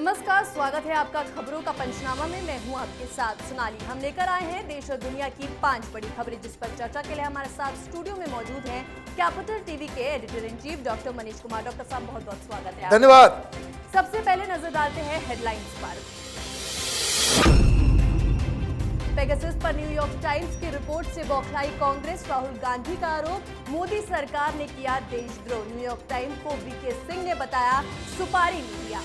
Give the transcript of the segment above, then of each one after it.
नमस्कार, स्वागत है आपका खबरों का पंचनामा में। मैं हूं आपके साथ सोनाली। हम लेकर आए हैं देश और दुनिया की 5 बड़ी खबरें, जिस पर चर्चा के लिए हमारे साथ स्टूडियो में मौजूद हैं कैपिटल टीवी के editor in chief doctor Manish Kumar. Doctor साहब, बहुत बहुत स्वागत है। धन्यवाद। सबसे पहले नजर डालते हैं हेडलाइंस पर। पेगासस पर न्यूयॉर्क टाइम्स की रिपोर्ट से बौखलाई कांग्रेस, राहुल गांधी का आरोप, मोदी सरकार ने किया देशद्रोह। न्यूयॉर्क टाइम्स को वीके सिंह ने बताया सुपारी मीडिया।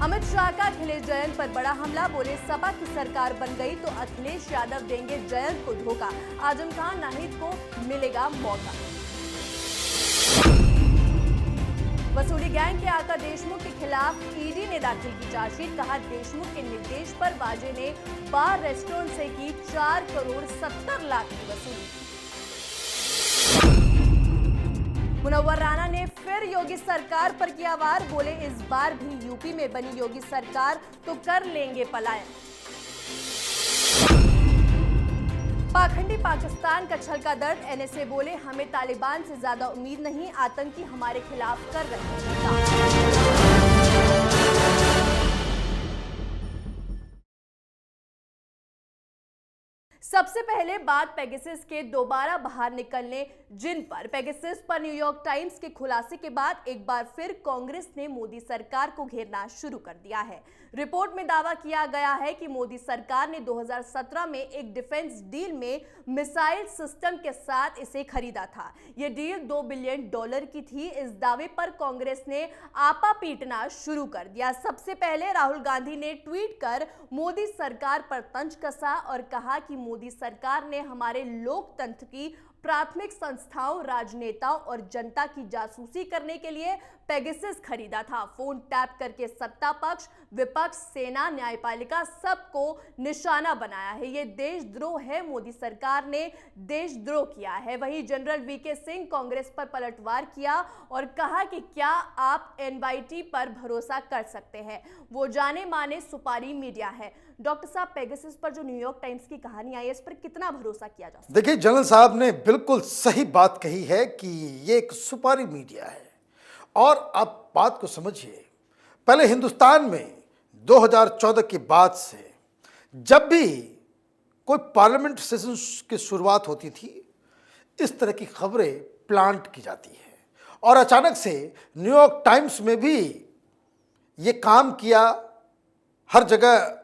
अमित शाह का अखिलेश जयंत पर बड़ा हमला, बोले सपा की सरकार बन गई तो अखिलेश यादव देंगे जयंत को धोखा, आजम खान नाहिद को मिलेगा मौका। वसूली गैंग के आका देशमुख के खिलाफ ईडी ने दाखिल की चार्जशीट, कहा देशमुख के निर्देश पर वाजे ने बार रेस्टोरेंट से की 4 करोड़ 70 लाख की वसूली। मुनव्वर राणा ने फिर योगी सरकार पर किया वार, बोले इस बार भी यूपी में बनी योगी सरकार तो कर लेंगे पलायन। पाखंडी पाकिस्तान का छल का दर्द, एनएसए बोले हमें तालिबान से ज्यादा उम्मीद नहीं, आतंकी हमारे खिलाफ कर रहे हैं। सबसे पहले बात पेगासस के दोबारा बाहर निकलने, जिन पर पेगासस पर न्यूयॉर्क टाइम्स के खुलासे के बाद एक बार फिर कांग्रेस ने मोदी सरकार को घेरना शुरू कर दिया है। रिपोर्ट में दावा किया गया है कि मोदी सरकार ने 2017 में एक डिफेंस डील में मिसाइल सिस्टम के साथ इसे खरीदा था। यह डील $2 बिलियन की थी। इस दावे पर कांग्रेस ने आपा पीटना शुरू कर दिया। सबसे पहले राहुल गांधी ने ट्वीट कर मोदी सरकार पर तंज कसा और कहा कि मोदी सरकार ने हमारे लोकतंत्र की प्राथमिक संस्थाओं, राजनेताओं और जनता की जासूसी करने के लिए पेगासस खरीदा था। फोन टैप करके सत्ता पक्ष, विपक्ष, सेना, न्यायपालिका सबको निशाना बनाया है। यह देशद्रोह है। मोदी सरकार ने देशद्रोह किया है। वहीं जनरल वीके सिंह कांग्रेस पर पलटवार किया और कहा कि क्या आप एनवाईटी पर भरोसा कर सकते हैं, वो जाने माने सुपारी मीडिया है। डॉक्टर साहब, पेगासस पर जो न्यूयॉर्क टाइम्स की कहानी आई है, इस पर कितना भरोसा किया जा सकता है? देखिए, जनरल साहब ने बिल्कुल सही बात कही है कि ये एक सुपारी मीडिया है। और आप बात को समझिए, पहले हिंदुस्तान में 2014 के बाद से जब भी कोई पार्लियामेंट सेशन की शुरुआत होती थी, इस तरह की खबरें प्लांट की जाती है। और अचानक से न्यूयॉर्क टाइम्स में भी ये काम किया। हर जगह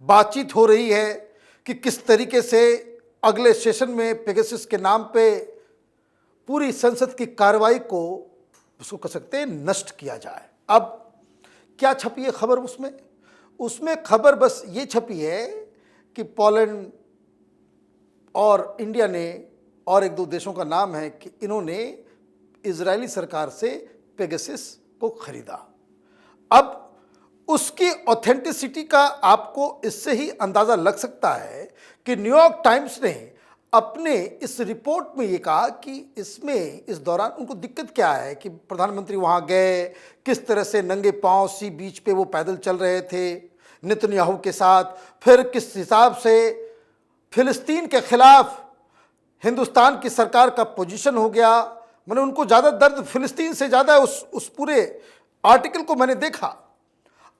बातचीत हो रही है कि किस तरीके से अगले सेशन में पेगासस के नाम पे पूरी संसद की कार्रवाई को, उसको कह सकते हैं, नष्ट किया जाए। अब क्या छपी है खबर उसमें खबर बस ये छपी है कि पोलैंड और इंडिया ने, और एक दो देशों का नाम है, कि इन्होंने इजरायली सरकार से पेगासस को खरीदा। अब उसकी ऑथेंटिसिटी का आपको इससे ही अंदाजा लग सकता है कि न्यूयॉर्क टाइम्स ने अपने इस रिपोर्ट में ये कहा कि इसमें इस दौरान उनको दिक्कत क्या है कि प्रधानमंत्री वहां गए, किस तरह से नंगे पांव सी बीच पे वो पैदल चल रहे थे नेतन्याहू के साथ, फिर किस हिसाब से फिलिस्तीन के खिलाफ हिंदुस्तान की सरकार का पोजीशन हो गया। मैंने उनको ज़्यादा दर्द फिलिस्तीन से ज़्यादा उस पूरे आर्टिकल को मैंने देखा।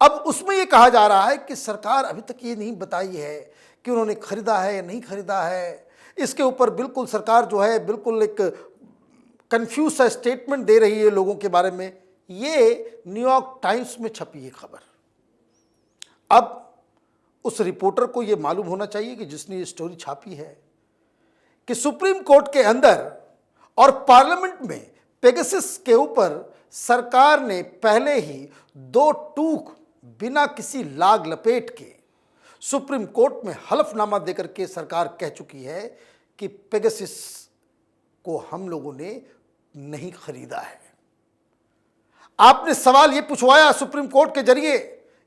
अब उसमें ये कहा जा रहा है कि सरकार अभी तक ये नहीं बताई है कि उन्होंने खरीदा है या नहीं खरीदा है। इसके ऊपर बिल्कुल सरकार जो है बिल्कुल एक कंफ्यूज सा स्टेटमेंट दे रही है लोगों के बारे में। ये न्यूयॉर्क टाइम्स में छपी है खबर। अब उस रिपोर्टर को ये मालूम होना चाहिए कि जिसने ये स्टोरी छापी है कि सुप्रीम कोर्ट के अंदर और पार्लियामेंट में पेगासस के ऊपर सरकार ने पहले ही 2 टूक बिना किसी लाग लपेट के सुप्रीम कोर्ट में हलफनामा देकर के सरकार कह चुकी है कि पेगासस को हम लोगों ने नहीं खरीदा है। आपने सवाल ये पूछवाया सुप्रीम कोर्ट के जरिए,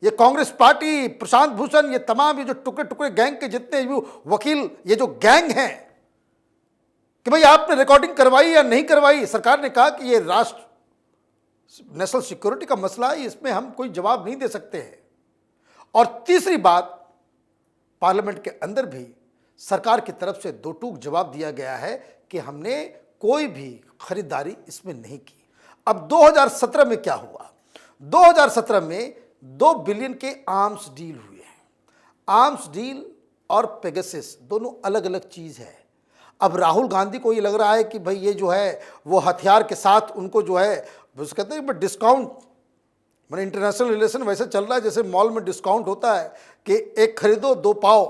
ये कांग्रेस पार्टी, प्रशांत भूषण, ये तमाम ये जो टुकड़े टुकड़े गैंग के जितने भी वकील, ये जो गैंग हैं, कि भाई आपने रिकॉर्डिंग करवाई या नहीं करवाई। सरकार ने कहा कि ये राष्ट्र नेशनल सिक्योरिटी का मसला है, इसमें हम कोई जवाब नहीं दे सकते हैं। और तीसरी बात, पार्लियामेंट के अंदर भी सरकार की तरफ से 2 टूक जवाब दिया गया है कि हमने कोई भी खरीदारी इसमें नहीं की। अब 2017 में क्या हुआ? 2017 में 2 बिलियन के आर्म्स डील हुए हैं। आर्म्स डील और पेगासस दोनों अलग अलग चीज़ है। अब राहुल गांधी को ये लग रहा है कि भाई ये जो है वो हथियार के साथ उनको जो है उसको कहते हैं डिस्काउंट, मैंने इंटरनेशनल रिलेशन वैसे चल रहा है जैसे मॉल में डिस्काउंट होता है कि एक खरीदो दो पाओ,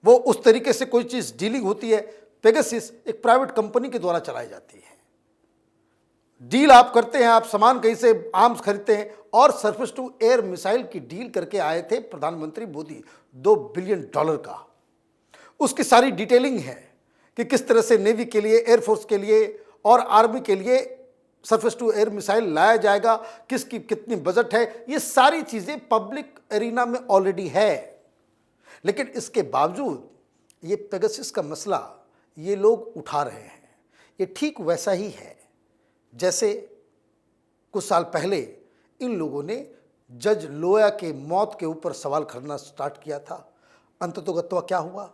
वो उस तरीके से कोई चीज़ डीलिंग होती है। पेगासस एक प्राइवेट कंपनी के द्वारा चलाई जाती है। डील आप करते हैं, आप सामान कहीं से आर्म्स खरीदते हैं, और सरफेस टू एयर मिसाइल की डील करके आए थे प्रधानमंत्री मोदी $2 बिलियन का। उसकी सारी डिटेलिंग है कि किस तरह से नेवी के लिए, एयरफोर्स के लिए और आर्मी के लिए सरफेस टू एयर मिसाइल लाया जाएगा, किसकी कितनी बजट है, ये सारी चीज़ें पब्लिक एरिना में ऑलरेडी है। लेकिन इसके बावजूद ये पेगासस का मसला ये लोग उठा रहे हैं। ये ठीक वैसा ही है जैसे कुछ साल पहले इन लोगों ने जज लोया के मौत के ऊपर सवाल करना स्टार्ट किया था। अंततोगत्वा क्या हुआ?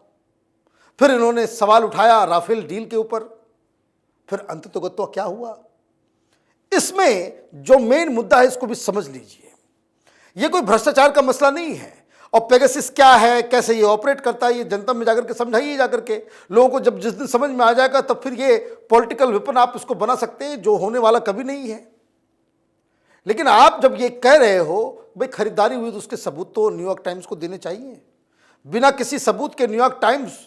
फिर इन्होंने सवाल उठाया राफेल डील के ऊपर, फिर अंततोगत्वा क्या हुआ? इसमें जो मेन मुद्दा है इसको भी समझ लीजिए। ये कोई भ्रष्टाचार का मसला नहीं है। और पेगासस क्या है, कैसे ये ऑपरेट करता है, ये जनता में जाकर के समझाइए, जाकर के लोगों को जब जिस दिन समझ में आ जाएगा तब फिर ये पॉलिटिकल वेपन आप इसको बना सकते हैं, जो होने वाला कभी नहीं है। लेकिन आप जब ये कह रहे हो भाई खरीदारी हुई तो उसके सबूत तो न्यूयॉर्क टाइम्स को देने चाहिए। बिना किसी सबूत के न्यूयॉर्क टाइम्स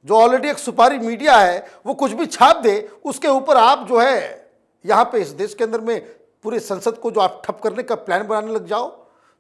जो ऑलरेडी एक सुपारी मीडिया है वो कुछ भी छाप दे, उसके ऊपर आप जो है यहाँ पे इस देश के अंदर में पूरे संसद को जो आप ठप करने का प्लान बनाने लग जाओ,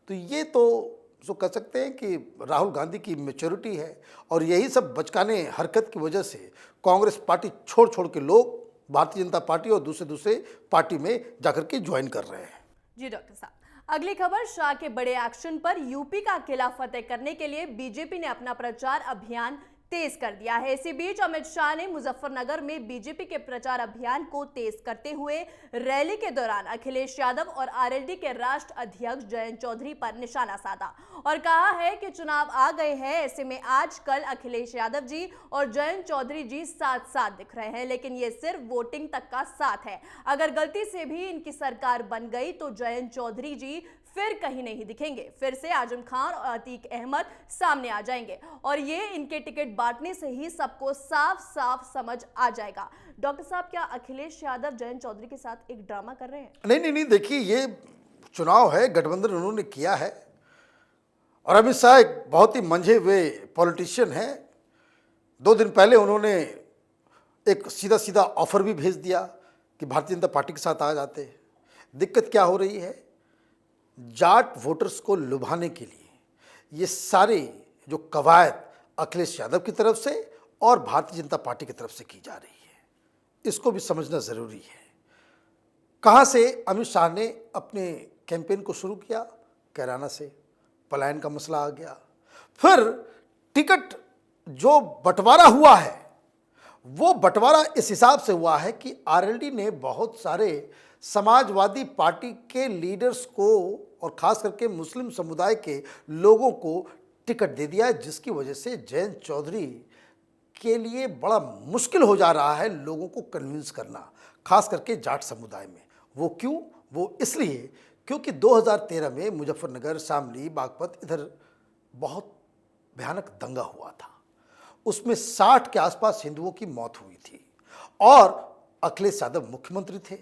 तो ये तो कह सकते हैं कि राहुल गांधी की मैच्योरिटी है। और यही सब बचकाने हरकत की वजह से कांग्रेस पार्टी छोड़ छोड़ के लोग भारतीय जनता पार्टी और दूसरे पार्टी में जाकर के ज्वाइन कर रहे हैं। जी डॉक्टर साहब, अगली खबर, शाह के बड़े एक्शन पर यूपी का किला फतेह करने के लिए बीजेपी ने अपना प्रचार अभियान तेज कर दिया है। इसी बीच अमित शाह ने मुजफ्फरनगर में बीजेपी के प्रचार अभियान को तेज करते हुए रैली के दौरान अखिलेश यादव और आरएलडी के राष्ट्र अध्यक्ष जयंत चौधरी पर निशाना साधा और कहा है कि चुनाव आ गए हैं, ऐसे में आजकल अखिलेश यादव जी और जयंत चौधरी जी साथ साथ दिख रहे हैं, लेकिन ये सिर्फ वोटिंग तक का साथ है। अगर गलती से भी इनकी सरकार बन गई तो जयंत चौधरी जी फिर कहीं नहीं दिखेंगे, फिर से आजम खान और अतीक अहमद सामने आ जाएंगे और ये इनके टिकट बांटने से ही सबको साफ साफ समझ आ जाएगा। डॉक्टर साहब, क्या अखिलेश यादव जयंत चौधरी के साथ एक ड्रामा कर रहे हैं? नहीं, देखिए ये चुनाव है, गठबंधन उन्होंने किया है और अमित शाह एक बहुत ही मंझे हुए पॉलिटिशियन है। 2 दिन पहले उन्होंने एक सीधा सीधा ऑफर भी भेज दिया कि भारतीय जनता पार्टी के साथ आ जाते। दिक्कत क्या हो रही है, जाट वोटर्स को लुभाने के लिए ये सारे जो कवायद अखिलेश यादव की तरफ से और भारतीय जनता पार्टी की तरफ से की जा रही है, इसको भी समझना ज़रूरी है। कहाँ से अमित शाह ने अपने कैंपेन को शुरू किया? कैराना से। पलायन का मसला आ गया। फिर टिकट जो बंटवारा हुआ है वो बंटवारा इस हिसाब से हुआ है कि आरएलडी ने बहुत सारे समाजवादी पार्टी के लीडर्स को और खास करके मुस्लिम समुदाय के लोगों को टिकट दे दिया है, जिसकी वजह से जयंत चौधरी के लिए बड़ा मुश्किल हो जा रहा है लोगों को कन्विंस करना, खास करके जाट समुदाय में। वो क्यों? वो इसलिए क्योंकि 2013 में मुजफ्फरनगर, शामली, बागपत इधर बहुत भयानक दंगा हुआ था। उसमें 60 के आसपास हिंदुओं की मौत हुई थी और अखिलेश यादव मुख्यमंत्री थे।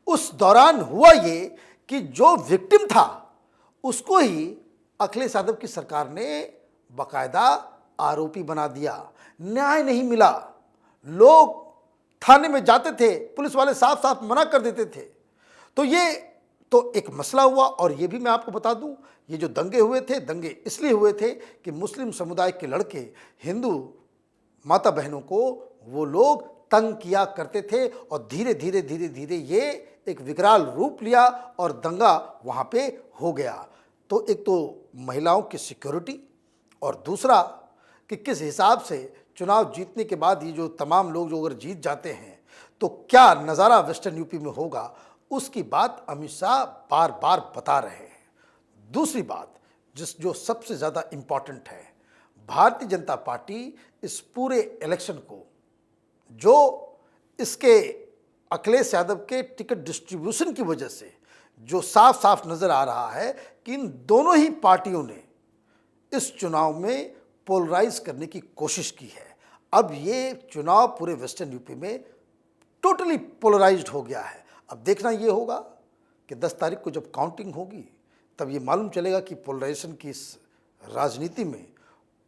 उस दौरान हुआ ये कि जो विक्टिम था उसको ही अखिलेश यादव की सरकार ने बाकायदा आरोपी बना दिया। न्याय नहीं मिला, लोग थाने में जाते थे, पुलिस वाले साफ साफ मना कर देते थे। तो ये तो एक मसला हुआ। और ये भी मैं आपको बता दूं, ये जो दंगे हुए थे, दंगे इसलिए हुए थे कि मुस्लिम समुदाय के लड़के हिंदू माता बहनों को वो लोग तंग किया करते थे और धीरे धीरे ये एक विकराल रूप लिया और दंगा वहाँ पे हो गया। तो एक तो महिलाओं की सिक्योरिटी और दूसरा कि किस हिसाब से चुनाव जीतने के बाद ये जो तमाम लोग जो अगर जीत जाते हैं तो क्या नज़ारा वेस्टर्न यूपी में होगा, उसकी बात अमित शाह बार बार बता रहे हैं। दूसरी बात जो सबसे ज़्यादा इम्पॉर्टेंट है, भारतीय जनता पार्टी इस पूरे इलेक्शन को जो इसके अखिलेश यादव के टिकट डिस्ट्रीब्यूशन की वजह से जो साफ साफ नजर आ रहा है कि इन दोनों ही पार्टियों ने इस चुनाव में पोलराइज करने की कोशिश की है। अब ये चुनाव पूरे वेस्टर्न यूपी में टोटली पोलराइज्ड हो गया है। अब देखना ये होगा कि 10 तारीख को जब काउंटिंग होगी तब ये मालूम चलेगा कि पोलराइजेशन की इस राजनीति में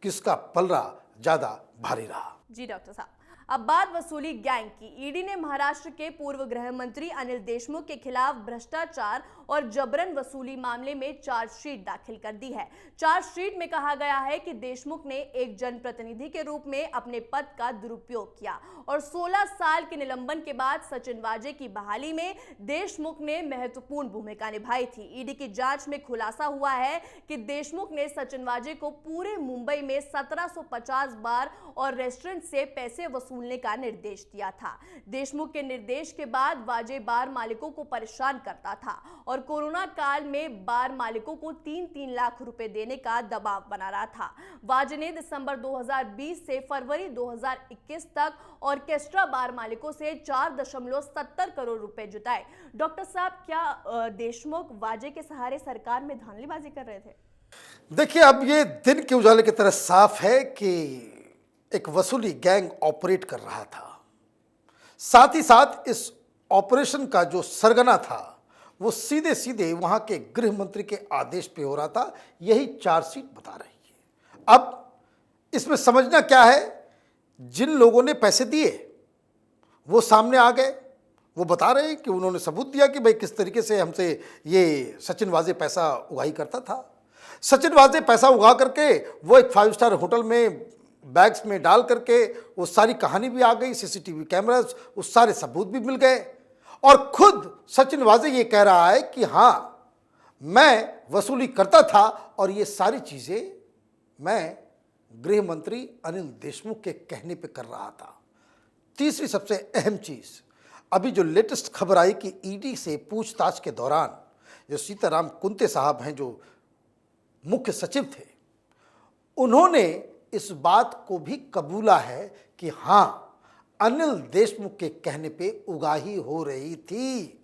किसका पलड़ा ज़्यादा भारी रहा। जी डॉक्टर साहब, अब बात वसूली गैंग की। ईडी ने महाराष्ट्र के पूर्व गृह मंत्री अनिल देशमुख के खिलाफ भ्रष्टाचार और जबरन वसूली मामले में चार्जशीट दाखिल कर दी है। चार्जशीट में कहा गया है कि देशमुख ने एक जनप्रतिनिधि के रूप में अपने पद का दुरुपयोग किया और 16 साल के निलंबन के बाद सचिन वाजे की बहाली में देशमुख ने महत्वपूर्ण भूमिका निभाई थी। ईडी की जांच में खुलासा हुआ है कि देशमुख ने सचिन वाजे को पूरे मुंबई में 1750 बार और रेस्टोरेंट से पैसे वसूलने का निर्देश दिया था। देशमुख के निर्देश के बाद वाजे बार मालिकों को परेशान करता था और कोरोना काल में बार मालिकों को 3-3 लाख रुपए देने का दबाव बना रहा था। वाजे ने दिसंबर 2020 से फरवरी 2021 तक ऑर्केस्ट्रा बार मालिकों से 4.70 करोड़ रुपए जुटाए। डॉक्टर साहब, क्या देशमुख वाजे के सहारे सरकार में धांधलीबाजी कर रहे थे? देखिए, अब ये दिन के उजाले की तरह साफ है कि एक वसूली गैंग ऑपरेट कर रहा था। साथ ही साथ इस ऑपरेशन का जो सरगना था वो सीधे सीधे वहां के गृह मंत्री के आदेश पे हो रहा था। यही चार्जशीट बता रही है। अब इसमें समझना क्या है, जिन लोगों ने पैसे दिए वो सामने आ गए, वो बता रहे हैं कि उन्होंने सबूत दिया कि भाई किस तरीके से हमसे ये सचिन वाजे पैसा उगाही करता था। सचिन वाजे पैसा उगा करके वो एक 5 स्टार होटल में बैग्स में डाल करके वो सारी कहानी भी आ गई, सीसीटीवी कैमरास, वो सारे सबूत भी मिल गए और खुद सचिन वाजे ये कह रहा है कि हाँ, मैं वसूली करता था और ये सारी चीज़ें मैं गृह मंत्री अनिल देशमुख के कहने पे कर रहा था। तीसरी सबसे अहम चीज़, अभी जो लेटेस्ट खबर आई कि ईडी से पूछताछ के दौरान जो सीताराम कुंते साहब हैं, जो मुख्य सचिव थे, उन्होंने इस बात को भी कबूला है कि हाँ, अनिल देशमुख के कहने पे उगाही हो रही थी।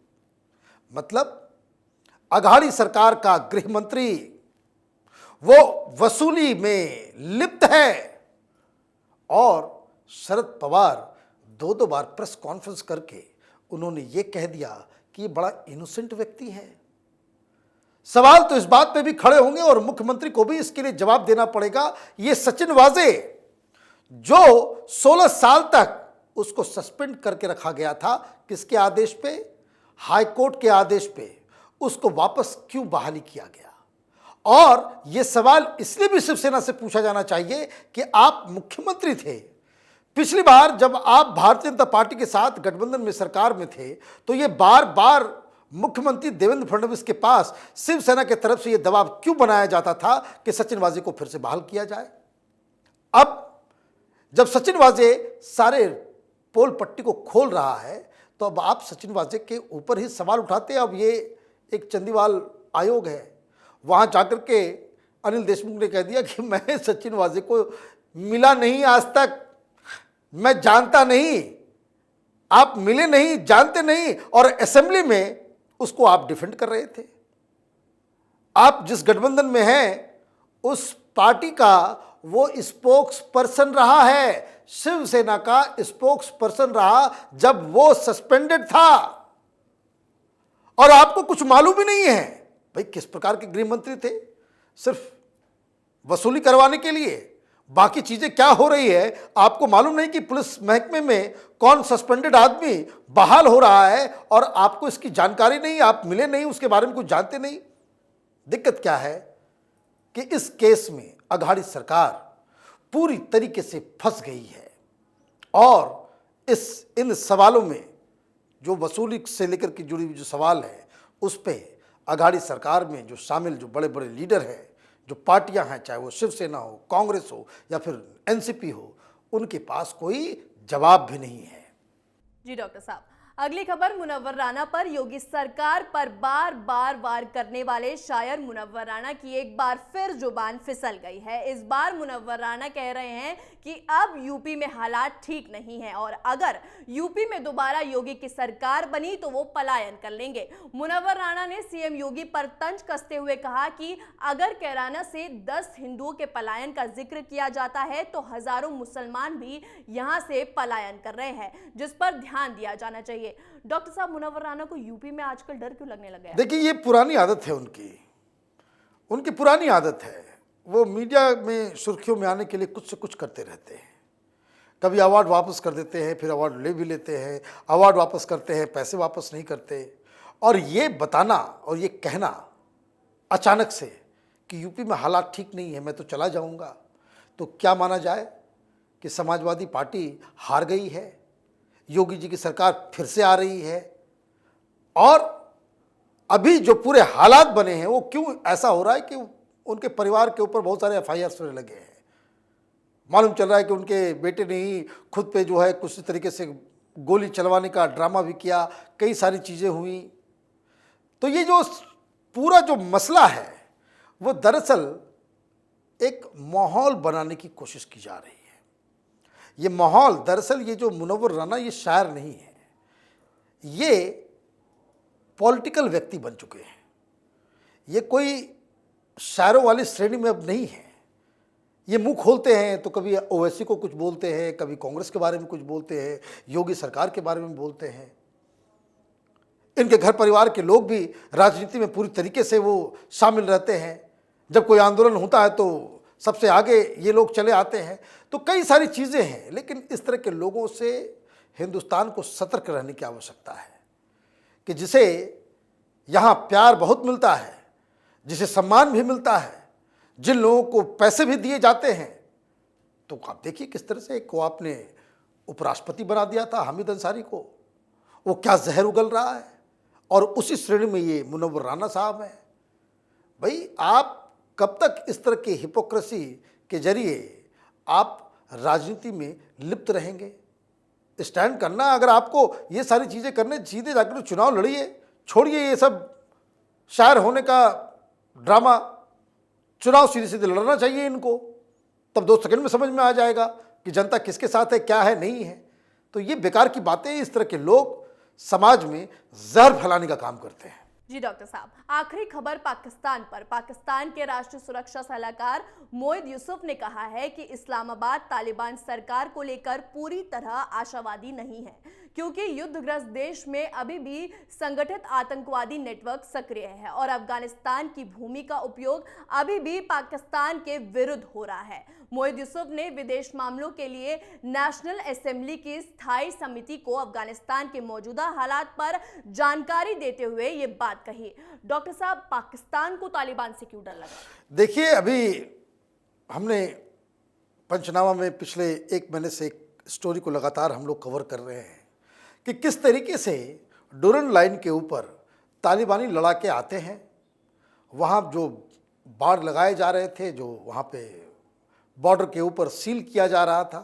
मतलब अघाड़ी सरकार का गृह मंत्री वो वसूली में लिप्त है और शरद पवार 2 बार प्रेस कॉन्फ्रेंस करके उन्होंने ये कह दिया कि ये बड़ा इनोसेंट व्यक्ति है। सवाल तो इस बात पे भी खड़े होंगे और मुख्यमंत्री को भी इसके लिए जवाब देना पड़ेगा। ये सचिन वाजे जो 16 साल तक उसको सस्पेंड करके रखा गया था, किसके आदेश पे? हाई कोर्ट के आदेश पे, उसको वापस क्यों बहाली किया गया? और यह सवाल इसलिए भी शिवसेना से पूछा जाना चाहिए कि आप मुख्यमंत्री थे। पिछली बार जब आप भारतीय जनता पार्टी के साथ गठबंधन में सरकार में थे तो ये बार बार मुख्यमंत्री देवेंद्र फडणवीस के पास शिवसेना के तरफ से यह दबाव क्यों बनाया जाता था कि सचिन वाजे को फिर से बहाल किया जाए? अब जब सचिन वाजे सारे पोल पट्टी को खोल रहा है तो अब आप सचिन वाजे के ऊपर ही सवाल उठाते हैं। अब ये एक चंदीवाल आयोग है, वहां जाकर के अनिल देशमुख ने कह दिया कि मैं सचिन वाजे को मिला नहीं, आज तक मैं जानता नहीं, आप मिले नहीं, जानते नहीं, और असेंबली में उसको आप डिफेंड कर रहे थे। आप जिस गठबंधन में हैं उस पार्टी का वो स्पोक्स पर्सन रहा है, शिवसेना का स्पोक्स पर्सन रहा जब वो सस्पेंडेड था, और आपको कुछ मालूम ही नहीं है भाई किस प्रकार के गृह मंत्री थे। सिर्फ वसूली करवाने के लिए बाकी चीजें क्या हो रही है आपको मालूम नहीं कि पुलिस महकमे में कौन सस्पेंडेड आदमी बहाल हो रहा है और आपको इसकी जानकारी नहीं, आप मिले नहीं, उसके बारे में कुछ जानते नहीं। दिक्कत क्या है कि इस केस में अघाड़ी सरकार पूरी तरीके से फंस गई है और इन सवालों में जो वसूली से लेकर के जुड़ी हुई जो सवाल है उस पर अघाड़ी सरकार में जो शामिल जो बड़े बड़े लीडर हैं, जो पार्टियां हैं, चाहे वो शिवसेना हो, कांग्रेस हो या फिर एनसीपी हो, उनके पास कोई जवाब भी नहीं है। जी डॉक्टर साहब, अगली खबर मुनव्वर राना पर। योगी सरकार पर बार बार वार करने वाले शायर मुनव्वर राना की एक बार फिर जुबान फिसल गई है। इस बार मुनव्वर राना कह रहे हैं कि अब यूपी में हालात ठीक नहीं है और अगर यूपी में दोबारा योगी की सरकार बनी तो वो पलायन कर लेंगे। मुनव्वर राना ने सीएम योगी पर तंज कसते हुए कहा कि अगर कैराना से 10 हिंदुओं के पलायन का जिक्र किया जाता है तो हजारों मुसलमान भी यहां से पलायन कर रहे हैं, जिस पर ध्यान दिया जाना चाहिए। डॉक्टर साहब, मुनव्वर राना को यूपी में आजकल डर क्यों लगने लगा है? देखिए, ये पुरानी आदत है उनकी पुरानी आदत है। वो मीडिया में सुर्खियों में आने के लिए कुछ से कुछ करते रहते हैं। कभी अवार्ड वापस कर देते हैं, फिर अवार्ड ले भी लेते हैं, अवार्ड वापस करते हैं, पैसे वापस नहीं करते। और ये बताना और ये कहना अचानक से कि यूपी में हालात ठीक नहीं है, मैं तो चला जाऊंगा, तो क्या माना जाए कि समाजवादी पार्टी हार गई है, योगी जी की सरकार फिर से आ रही है। और अभी जो पूरे हालात बने हैं वो क्यों ऐसा हो रहा है कि उनके परिवार के ऊपर बहुत सारे एफआईआर होने लगे हैं। मालूम चल रहा है कि उनके बेटे ने ही खुद पे जो है कुछ तरीके से गोली चलवाने का ड्रामा भी किया, कई सारी चीज़ें हुई। तो ये जो पूरा जो मसला है वो दरअसल एक माहौल बनाने की कोशिश की जा रही है। ये माहौल दरअसल ये जो मुनव्वर राना ये शायर नहीं है, ये पॉलिटिकल व्यक्ति बन चुके हैं। ये कोई शायरों वाली श्रेणी में अब नहीं है। ये मुंह खोलते हैं तो कभी ओवैसी को कुछ बोलते हैं, कभी कांग्रेस के बारे में कुछ बोलते हैं, योगी सरकार के बारे में बोलते हैं। इनके घर परिवार के लोग भी राजनीति में पूरी तरीके से वो शामिल रहते हैं। जब कोई आंदोलन होता है तो सबसे आगे ये लोग चले आते हैं। तो कई सारी चीज़ें हैं, लेकिन इस तरह के लोगों से हिंदुस्तान को सतर्क रहने की आवश्यकता है कि जिसे यहाँ प्यार बहुत मिलता है, जिसे सम्मान भी मिलता है, जिन लोगों को पैसे भी दिए जाते हैं। तो आप देखिए किस तरह से एक को आपने उपराष्ट्रपति बना दिया था, हामिद अंसारी को, वो क्या जहर उगल रहा है। और उसी श्रेणी में ये मुनव्वर राना साहब हैं। भाई, आप कब तक इस तरह की हिपोक्रेसी के जरिए आप राजनीति में लिप्त रहेंगे? स्टैंड करना, अगर आपको ये सारी चीज़ें करने, सीधे जाकर चुनाव लड़िए, छोड़िए ये सब शायर होने का ड्रामा। चुनाव सीधे सीधे लड़ना चाहिए इनको, तब 2 सेकंड में समझ में आ जाएगा कि जनता किसके साथ है, क्या है, नहीं है। तो ये बेकार की बातें, इस तरह के लोग समाज में जहर फैलाने का काम करते हैं। जी डॉक्टर साहब, आखिरी खबर पाकिस्तान पर। पाकिस्तान के राष्ट्रीय सुरक्षा सलाहकार मोहिद यूसुफ ने कहा है कि इस्लामाबाद तालिबान सरकार को लेकर पूरी तरह आशावादी नहीं है, क्योंकि युद्धग्रस्त देश में अभी भी संगठित आतंकवादी नेटवर्क सक्रिय है और अफगानिस्तान की भूमि का उपयोग अभी भी पाकिस्तान के विरुद्ध हो रहा है। मोहिद यूसुफ ने विदेश मामलों के लिए नेशनल असेंबली की स्थायी समिति को अफगानिस्तान के मौजूदा हालात पर जानकारी देते हुए ये बात कही। डॉक्टर साहब, पाकिस्तान को तालिबान से क्यों डर लगा? देखिए, अभी हमने पंचनामा में पिछले 1 महीने से एक स्टोरी को लगातार हम लोग कवर कर रहे हैं कि किस तरीके से डुरन लाइन के ऊपर तालिबानी लड़ाके आते हैं। वहाँ जो बाड़ लगाए जा रहे थे, जो वहाँ पे बॉर्डर के ऊपर सील किया जा रहा था,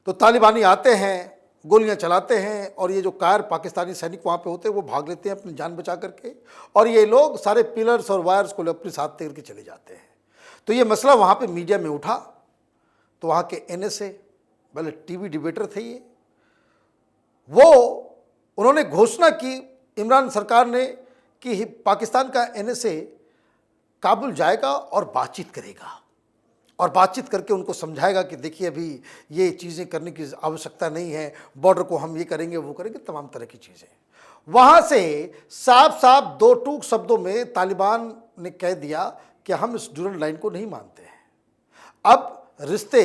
तो तालिबानी आते हैं, गोलियां चलाते हैं और ये जो कार पाकिस्तानी सैनिक वहाँ पे होते हैं वो भाग लेते हैं अपनी जान बचा करके, और ये लोग सारे पिलर्स और वायर्स को अपने साथ लेकर के चले जाते हैं। तो ये मसला वहाँ पे मीडिया में उठा, तो वहाँ के एनएसए वाले टीवी डिबेटर थे ये, वो उन्होंने घोषणा की इमरान सरकार ने कि पाकिस्तान का एनएसए काबुल जाएगा और बातचीत करेगा, और बातचीत करके उनको समझाएगा कि देखिए अभी ये चीज़ें करने की आवश्यकता नहीं है, बॉर्डर को हम ये करेंगे वो करेंगे, तमाम तरह की चीज़ें। वहाँ से साफ साफ 2 टूक शब्दों में तालिबान ने कह दिया कि हम इस डुरन लाइन को नहीं मानते हैं। अब रिश्ते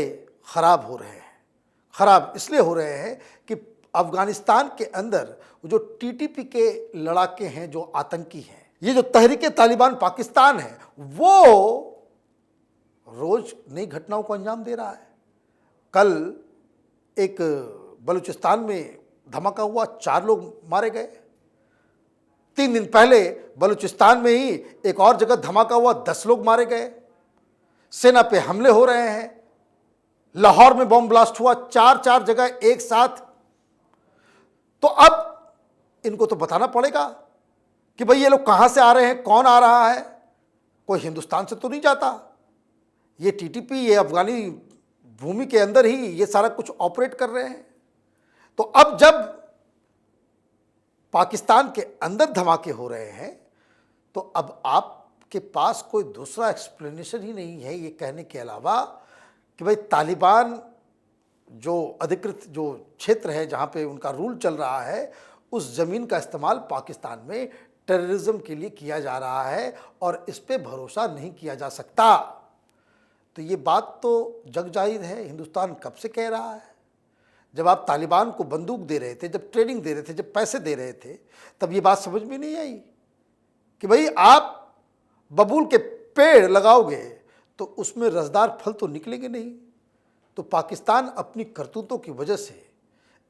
ख़राब हो रहे हैं। ख़राब इसलिए हो रहे हैं कि अफ़गानिस्तान के अंदर जो टीटीपी के लड़ाके हैं, जो आतंकी हैं, ये जो तहरीके तालिबान पाकिस्तान है, वो रोज नई घटनाओं को अंजाम दे रहा है। कल एक बलूचिस्तान में धमाका हुआ, 4 लोग मारे गए। 3 दिन पहले बलूचिस्तान में ही एक और जगह धमाका हुआ, 10 लोग मारे गए। सेना पे हमले हो रहे हैं। लाहौर में बॉम्ब ब्लास्ट हुआ, 4 जगह एक साथ। तो अब इनको तो बताना पड़ेगा कि भाई ये लोग कहाँ से आ रहे हैं, कौन आ रहा है। कोई हिंदुस्तान से तो नहीं जाता। ये टीटीपी, ये अफगानी भूमि के अंदर ही ये सारा कुछ ऑपरेट कर रहे हैं। तो अब जब पाकिस्तान के अंदर धमाके हो रहे हैं तो अब आपके पास कोई दूसरा एक्सप्लेनेशन ही नहीं है ये कहने के अलावा कि भाई तालिबान जो अधिकृत जो क्षेत्र है जहाँ पे उनका रूल चल रहा है, उस ज़मीन का इस्तेमाल पाकिस्तान में टेररिज्म के लिए किया जा रहा है और इस पे भरोसा नहीं किया जा सकता। तो ये बात तो जग जाहिर है, हिंदुस्तान कब से कह रहा है। जब आप तालिबान को बंदूक दे रहे थे, जब ट्रेनिंग दे रहे थे, जब पैसे दे रहे थे, तब ये बात समझ में नहीं आई कि भाई आप बबूल के पेड़ लगाओगे तो उसमें रसदार फल तो निकलेंगे नहीं। तो पाकिस्तान अपनी करतूतों की वजह से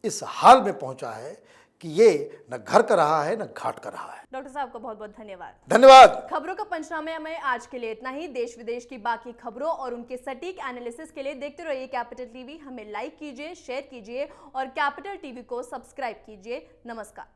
इस हाल में पहुंचा है कि ये न घर का रहा है न घाट का रहा है। डॉक्टर साहब का बहुत बहुत धन्यवाद। धन्यवाद। खबरों का पंचनामे में आज के लिए इतना ही। देश विदेश की बाकी खबरों और उनके सटीक एनालिसिस के लिए देखते रहिए कैपिटल टीवी। हमें लाइक कीजिए, शेयर कीजिए और कैपिटल टीवी को सब्सक्राइब कीजिए। नमस्कार।